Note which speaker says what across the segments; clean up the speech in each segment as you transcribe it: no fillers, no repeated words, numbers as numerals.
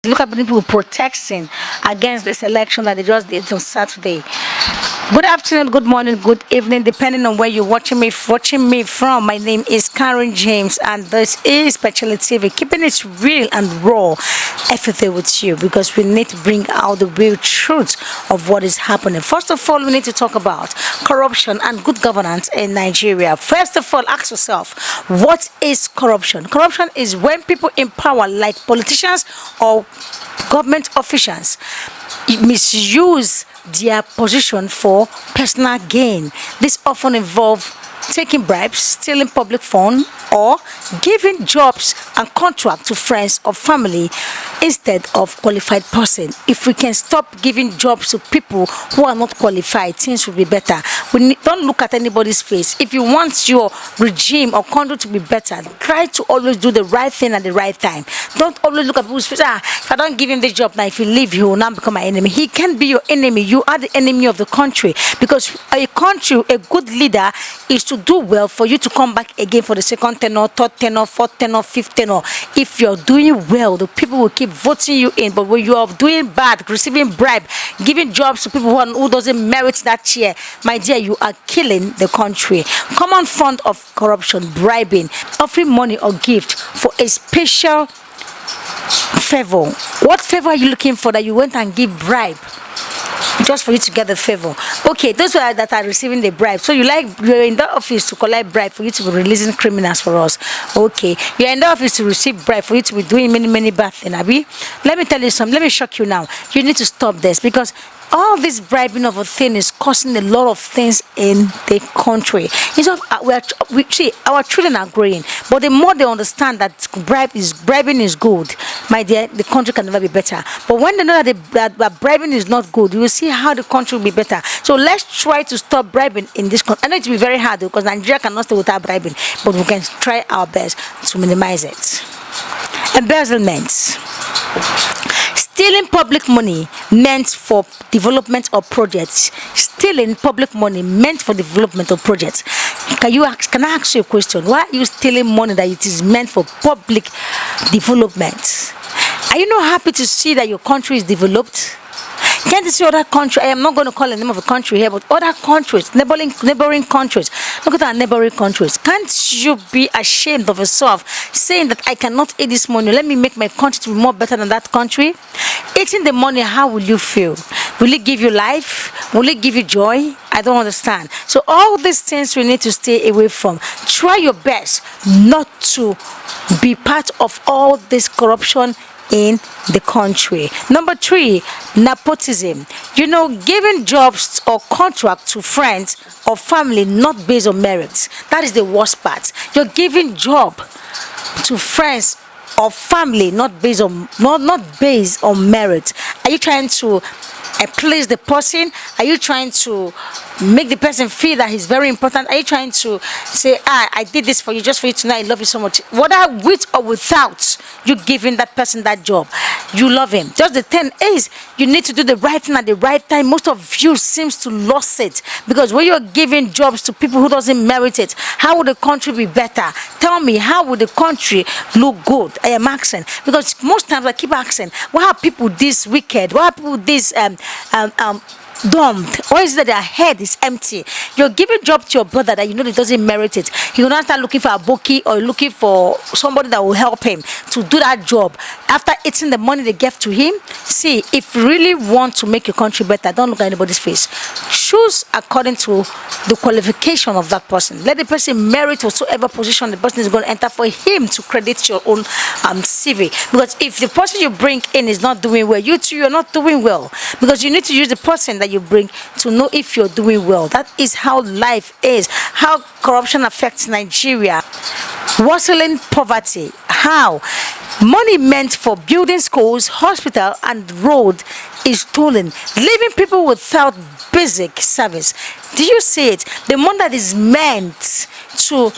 Speaker 1: Look at people protesting against this election that they just did on Saturday. Good afternoon, good morning, good evening, depending on where you're watching me from. My name is Karen James, and this is Specialty TV, keeping it real and raw, everything with you, because we need to bring out the real truth of what is happening. First of all, we need to talk about corruption and good governance in Nigeria. First of all, ask yourself, what is corruption? Corruption is when people in power, like politicians or government officials, misuse their position for personal gain. This often involves taking bribes, stealing public funds, or giving jobs and contracts to friends or family instead of qualified person. If we can stop giving jobs to people who are not qualified, things will be better. Don't look at anybody's face. If you want your regime or country to be better, try to always do the right thing at the right time. Don't always look at people's face. If I don't give him this job now, if he leave, he will now become my enemy. He can't be your enemy. You are the enemy of the country, because a country, a good leader is to do well for you to come back again for the second tenor, third tenor, fourth tenor, fifth tenor. If you're doing well, the people will keep voting you in. But when you are doing bad, receiving bribe, giving jobs to people who doesn't merit that chair, my dear, you are killing the country. Common fund of corruption: bribing, offering money or gift for a special favor. What favor are you looking for that you went and give bribe just for you to get the favor? Okay, those that are receiving the bribe. So you're in the office to collect bribe for you to be releasing criminals for us. Okay, you're in the office to receive bribe for you to be doing many bad things, Abi. Let me tell you something. Let me shock you now. You need to stop this, because all this bribing of a thing is causing a lot of things in the country. We see our children are growing, but the more they understand that bribing is good, my dear, the country can never be better. But when they know that bribing is not good, you will see how the country will be better. So let's try to stop bribing in this country. I know it will be very hard, because Nigeria cannot stay without bribing, but we can try our best to minimize it. Embezzlement: stealing public money meant for development of projects. Stealing public money meant for development of projects. Can I ask you a question? Why are you stealing money that it is meant for public development? Are you not happy to see that your country is developed? Can't you see other countries? I am not going to call the name of a country here, but other countries, neighboring countries. Look at our neighboring countries. Can't you be ashamed of yourself, saying that I cannot eat this money? Let me make my country to be more better than that country. Eating the money, how will you feel? Will it give you life? Will it give you joy? I don't understand. So all these things we need to stay away from. Try your best not to be part of all this corruption in the country. Number 3, nepotism. Giving jobs or contracts to friends or family not based on merit. That is the worst part. You're giving job to friends or family not based on merit. Are you trying to please the person? Are you trying to make the person feel that he's very important? Are you trying to say, I did this for you just for you to know I love you so much? Whether with or without you giving that person that job, you love him. Just the thing is, you need to do the right thing at the right time. Most of you seems to lose it, because when you're giving jobs to people who doesn't merit it, how would the country be better? Tell me, how would the country look good? I am asking, because most times I keep asking, why are people this wicked? Why are people this dumb? Or is it that their head is empty? You're giving job to your brother that you know he doesn't merit it. He will not start looking for a bookie or looking for somebody that will help him to do that job after eating the money they gave to him. See, if you really want to make your country better, don't look at anybody's face. Choose according to the qualification of that person. Let the person merit whatsoever position the person is going to enter for him to credit your own CV. Because if the person you bring in is not doing well, you too, you're not doing well. Because you need to use the person that you bring to know if you're doing well. That is how life is. How corruption affects Nigeria. Worsening poverty. How? Money meant for building schools, hospital, and road is stolen, leaving people without basic service. Do you see it? The money that is meant to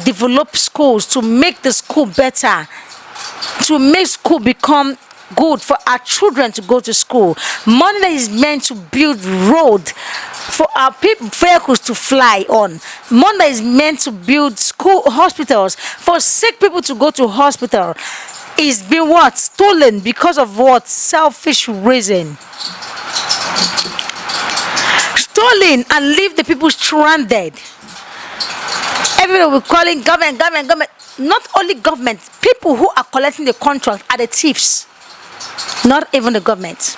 Speaker 1: develop schools, to make the school better, to make school become good for our children to go to school. Money that is meant to build road for our vehicles to fly on. Money that is meant to build school hospitals for sick people to go to hospital. is being what? Stolen because of what? Selfish reason. Stolen and leave the people stranded. Everyone will calling government. Not only government, people who are collecting the contract are the thieves. Not even the government.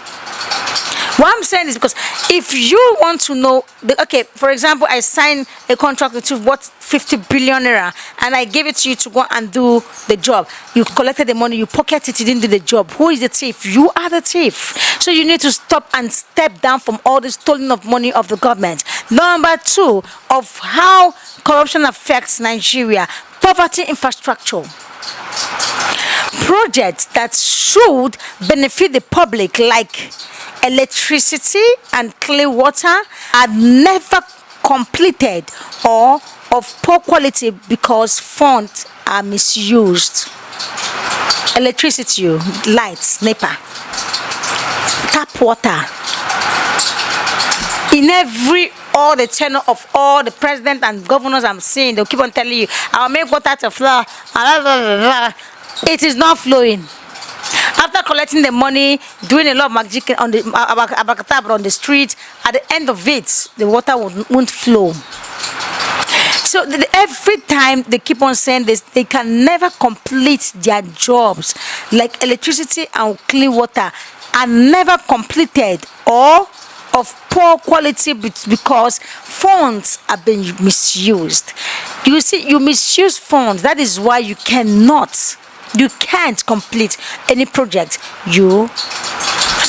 Speaker 1: What I'm saying is because if you want to know, okay, for example, I signed a contract with you worth 50 billion naira and I gave it to you to go and do the job. You collected the money, you pocketed it, you didn't do the job. Who is the thief? You are the thief. So you need to stop and step down from all the stealing of money of the government. Number two, of how corruption affects Nigeria, poverty infrastructure. Projects that should benefit the public, like electricity and clean water, are never completed or of poor quality because funds are misused. Electricity, lights, NEPA, tap water. In all the tenure of all the presidents and governors I'm seeing, they'll keep on telling you, I'll make water to flow. It is not flowing. After collecting the money, doing a lot of magic on the abacadabra on the street, at the end of it, the water won't flow. So every time they keep on saying this, they can never complete their jobs. Like electricity and clean water are never completed or of poor quality because funds are being misused. You see, you misuse funds. That is why you can't complete any project you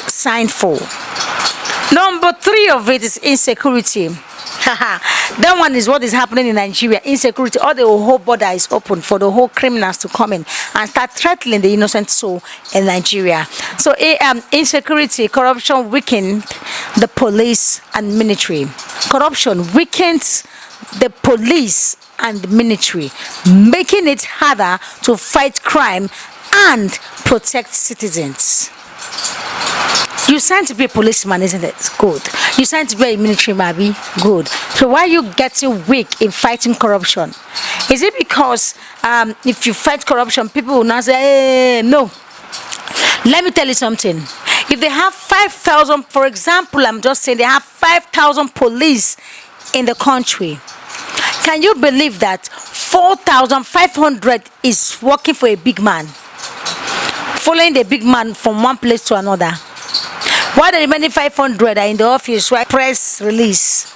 Speaker 1: signed for. Number three of it is insecurity. That one is what is happening in Nigeria. Insecurity. All the whole border is open for the whole criminals to come in and start threatening the innocent soul in Nigeria. So insecurity, corruption weakened the police and military. Corruption weakens the police and the military, making it harder to fight crime and protect citizens. You signed to be a policeman, isn't it? Good. You signed to be a military man, be good. So why are you getting weak in fighting corruption? Is it because if you fight corruption, people will not say, hey, no? Let me tell you something. If they have 5,000, for example, I'm just saying they have 5,000 police in the country, can you believe that 4,500 is working for a big man, following the big man from one place to another? While the remaining 500 are in the office, right? Press release.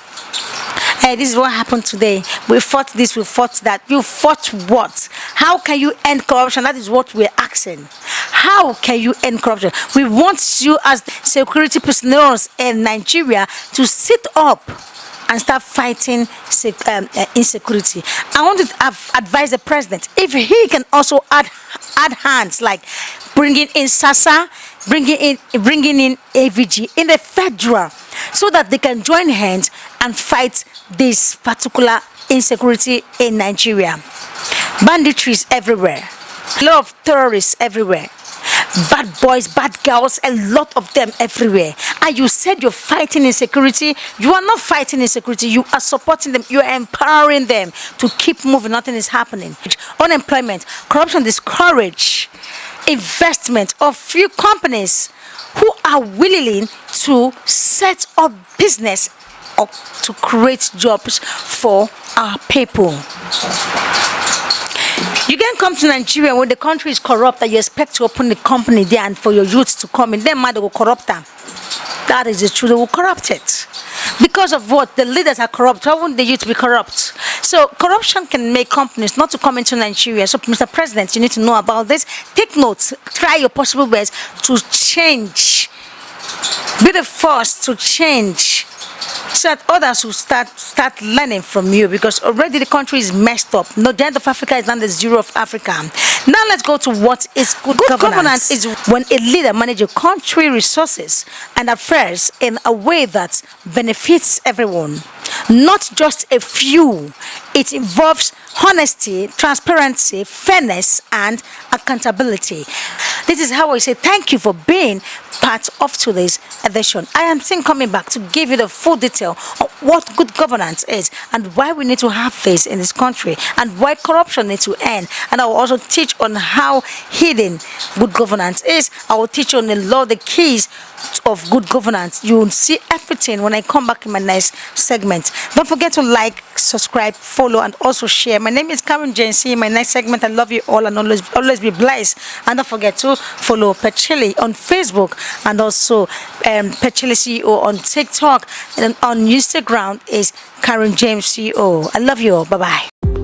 Speaker 1: Hey, this is what happened today. We fought this, we fought that. You fought what? How can you end corruption? That is what we're asking. How can you end corruption? We want you as security personnel in Nigeria to sit up and start fighting insecurity. I want to advise the president, if he can also add hands, like bringing in SASA, bringing in AVG in the federal, so that they can join hands and fight this particular insecurity in Nigeria. Banditries everywhere, a lot of terrorists everywhere, bad boys, bad girls, a lot of them everywhere. And you said you're fighting insecurity. You are not fighting insecurity. You are supporting them. You are empowering them to keep moving. Nothing is happening. Unemployment, corruption discourage investment of few companies who are willing to set up business or to create jobs for our people. You can come to Nigeria when the country is corrupt and you expect to open the company there and for your youth to come in. Then they will corrupt them. That is the truth. They will corrupt it. Because of what? The leaders are corrupt. Why wouldn't the youth be corrupt? So corruption can make companies not to come into Nigeria. So Mr. President, you need to know about this. Take notes. Try your possible best to change. Be the first to change, so that others will start learning from you, because already the country is messed up. No, the end of Africa is not the zero of Africa. Now let's go to what is good governance. Is when a leader manages country resources and affairs in a way that benefits everyone, not just a few. It involves honesty, transparency, fairness, and accountability. This is how I say thank you for being part of today's edition. I am still coming back to give you the full detail of what good governance is and why we need to have this in this country and why corruption needs to end. And I will also teach on how hidden good governance is. I will teach on the keys of good governance. You will see everything when I come back in my next segment. Don't forget to like, subscribe, follow, and also share. My name is Karen James. See you in my next segment. I love you all and always be blessed. And don't forget to follow Pechili on Facebook and also Pechili CEO on TikTok, and on Instagram is Karen James CEO. I love you all. Bye bye.